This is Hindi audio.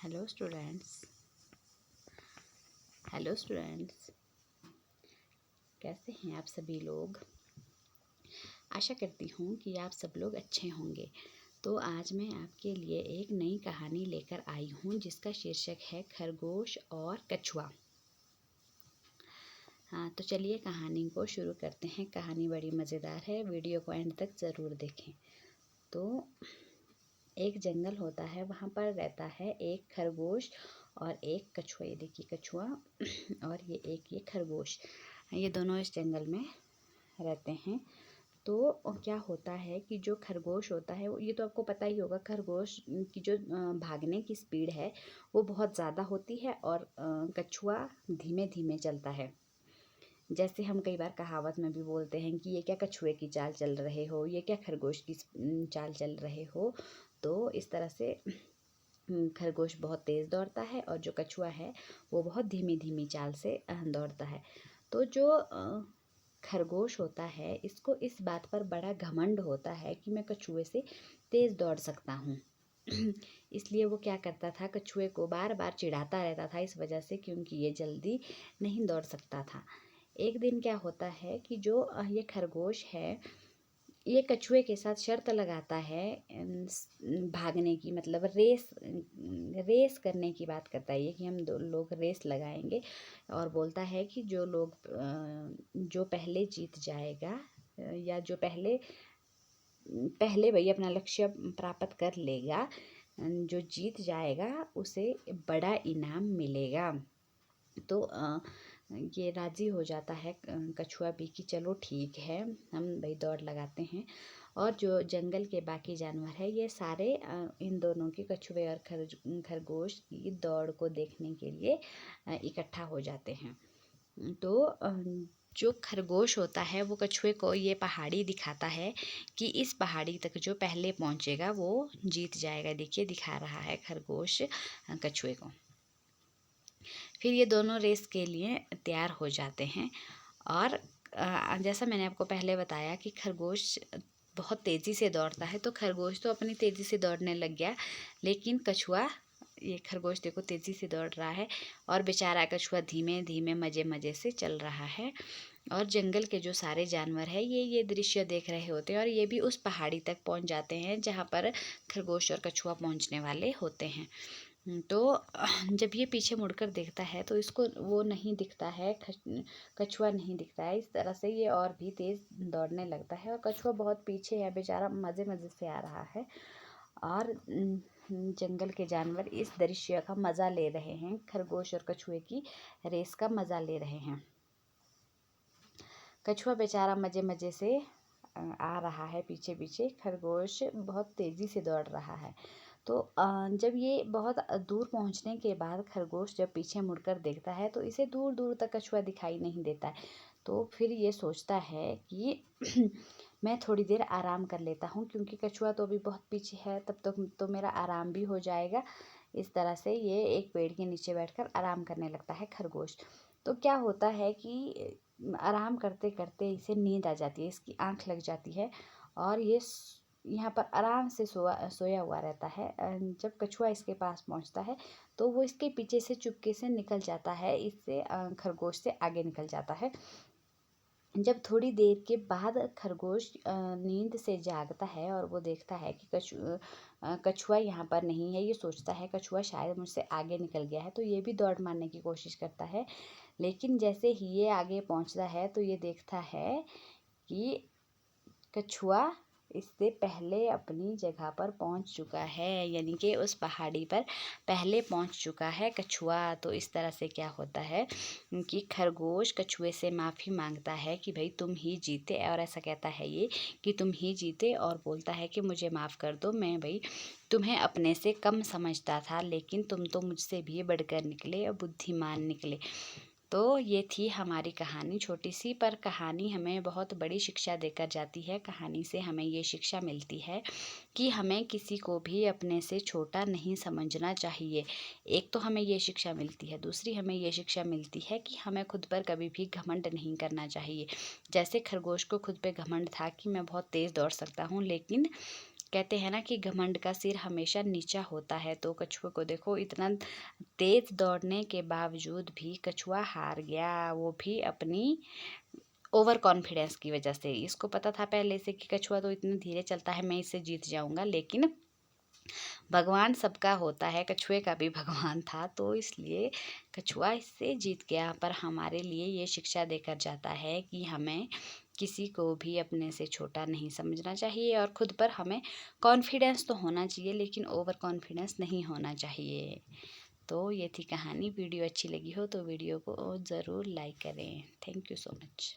Hello students. हेलो स्टूडेंट्स, कैसे हैं आप सभी लोग। आशा करती हूँ कि आप सब लोग अच्छे होंगे। तो आज मैं आपके लिए एक नई कहानी लेकर आई हूँ जिसका शीर्षक है खरगोश और कछुआ। हाँ, तो चलिए कहानी को शुरू करते हैं। कहानी बड़ी मज़ेदार है, वीडियो को एंड तक ज़रूर देखें। तो एक जंगल होता है, वहाँ पर रहता है एक खरगोश और एक कछुआ। ये देखिए कछुआ और ये खरगोश, ये दोनों इस जंगल में रहते हैं। तो क्या होता है कि जो खरगोश होता है, ये तो आपको पता ही होगा, खरगोश की जो भागने की स्पीड है वो बहुत ज़्यादा होती है और कछुआ धीमे धीमे चलता है। जैसे हम कई बार कहावत में भी बोलते हैं कि ये क्या कछुए की चाल चल रहे हो, ये क्या खरगोश की चाल चल रहे हो। तो इस तरह से खरगोश बहुत तेज़ दौड़ता है और जो कछुआ है वो बहुत धीमी धीमी चाल से दौड़ता है। तो जो खरगोश होता है, इसको इस बात पर बड़ा घमंड होता है कि मैं कछुए से तेज़ दौड़ सकता हूँ। इसलिए वो क्या करता था, कछुए को बार बार चिढ़ाता रहता था इस वजह से, क्योंकि ये जल्दी नहीं दौड़ सकता था। एक दिन क्या होता है कि जो ये खरगोश है, ये कछुए के साथ शर्त लगाता है भागने की, मतलब रेस करने की बात करता है ये कि हम दो लोग रेस लगाएंगे। और बोलता है कि जो पहले जीत जाएगा, या जो पहले पहले वही अपना लक्ष्य प्राप्त कर लेगा, जो जीत जाएगा उसे बड़ा इनाम मिलेगा। तो ये राज़ी हो जाता है कछुआ भी कि चलो ठीक है, हम भाई दौड़ लगाते हैं। और जो जंगल के बाकी जानवर है, ये सारे इन दोनों की, कछुए और खरगोश की दौड़ को देखने के लिए इकट्ठा हो जाते हैं। तो जो खरगोश होता है वो कछुए को ये पहाड़ी दिखाता है कि इस पहाड़ी तक जो पहले पहुंचेगा वो जीत जाएगा। देखिए दिखा रहा है खरगोश कछुए को। फिर ये दोनों रेस के लिए तैयार हो जाते हैं। और जैसा मैंने आपको पहले बताया कि खरगोश बहुत तेज़ी से दौड़ता है, तो खरगोश तो अपनी तेज़ी से दौड़ने लग गया, लेकिन कछुआ, ये खरगोश देखो तेज़ी से दौड़ रहा है और बेचारा कछुआ धीमे धीमे मज़े मज़े से चल रहा है। और जंगल के जो सारे जानवर हैं ये दृश्य देख रहे होते हैं और ये भी उस पहाड़ी तक पहुंच जाते हैं जहां पर खरगोश और कछुआ पहुंचने वाले होते हैं। तो जब ये पीछे मुड़कर देखता है तो इसको वो नहीं दिखता है, कछुआ नहीं दिखता है। इस तरह से ये और भी तेज़ दौड़ने लगता है और कछुआ बहुत पीछे है, बेचारा मज़े मज़े से आ रहा है। और जंगल के जानवर इस दृश्य का मज़ा ले रहे हैं, खरगोश और कछुए की रेस का मज़ा ले रहे हैं। कछुआ बेचारा मज़े मज़े से आ रहा है पीछे पीछे, खरगोश बहुत तेज़ी से दौड़ रहा है। तो जब ये बहुत दूर पहुंचने के बाद खरगोश जब पीछे मुड़कर देखता है तो इसे दूर दूर तक कछुआ दिखाई नहीं देता है। तो फिर ये सोचता है कि मैं थोड़ी देर आराम कर लेता हूँ, क्योंकि कछुआ तो अभी बहुत पीछे है, तब तक तो मेरा आराम भी हो जाएगा। इस तरह से ये एक पेड़ के नीचे बैठकर आराम करने लगता है खरगोश। तो क्या होता है कि आराम करते करते इसे नींद आ जाती है, इसकी आँख लग जाती है और ये यहाँ पर आराम से सोया हुआ रहता है। जब कछुआ इसके पास पहुँचता है तो वो इसके पीछे से चुपके से निकल जाता है, इससे खरगोश से आगे निकल जाता है। जब थोड़ी देर के बाद खरगोश नींद से जागता है और वो देखता है कि कछुआ यहाँ पर नहीं है, ये सोचता है कछुआ शायद मुझसे आगे निकल गया है, तो ये भी दौड़ मारने की कोशिश करता है। लेकिन जैसे ही ये आगे पहुँचता है तो ये देखता है कि कछुआ इससे पहले अपनी जगह पर पहुंच चुका है, यानी कि उस पहाड़ी पर पहले पहुंच चुका है कछुआ। तो इस तरह से क्या होता है कि खरगोश कछुए से माफ़ी मांगता है कि भाई तुम ही जीते, और ऐसा कहता है ये कि तुम ही जीते, और बोलता है कि मुझे माफ़ कर दो, मैं भाई तुम्हें अपने से कम समझता था, लेकिन तुम तो मुझसे भी बढ़कर निकले और बुद्धिमान निकले। तो ये थी हमारी कहानी, छोटी सी, पर कहानी हमें बहुत बड़ी शिक्षा देकर जाती है। कहानी से हमें ये शिक्षा मिलती है कि हमें किसी को भी अपने से छोटा नहीं समझना चाहिए। एक तो हमें ये शिक्षा मिलती है, दूसरी हमें ये शिक्षा मिलती है कि हमें खुद पर कभी भी घमंड नहीं करना चाहिए। जैसे खरगोश को खुद पे घमंड था कि मैं बहुत तेज़ दौड़ सकता हूँ, लेकिन कहते हैं ना कि घमंड का सिर हमेशा नीचा होता है। तो कछुए को देखो, इतना तेज दौड़ने के बावजूद भी कछुआ हार गया, वो भी अपनी ओवर कॉन्फिडेंस की वजह से। इसको पता था पहले से कि कछुआ तो इतने धीरे चलता है, मैं इससे जीत जाऊंगा, लेकिन भगवान सबका होता है, कछुए का भी भगवान था, तो इसलिए कछुआ इससे जीत गया। पर हमारे लिए ये शिक्षा देकर जाता है कि हमें किसी को भी अपने से छोटा नहीं समझना चाहिए, और खुद पर हमें कॉन्फिडेंस तो होना चाहिए, लेकिन ओवर कॉन्फिडेंस नहीं होना चाहिए। तो ये थी कहानी। वीडियो अच्छी लगी हो तो वीडियो को ज़रूर लाइक करें। Thank you so much.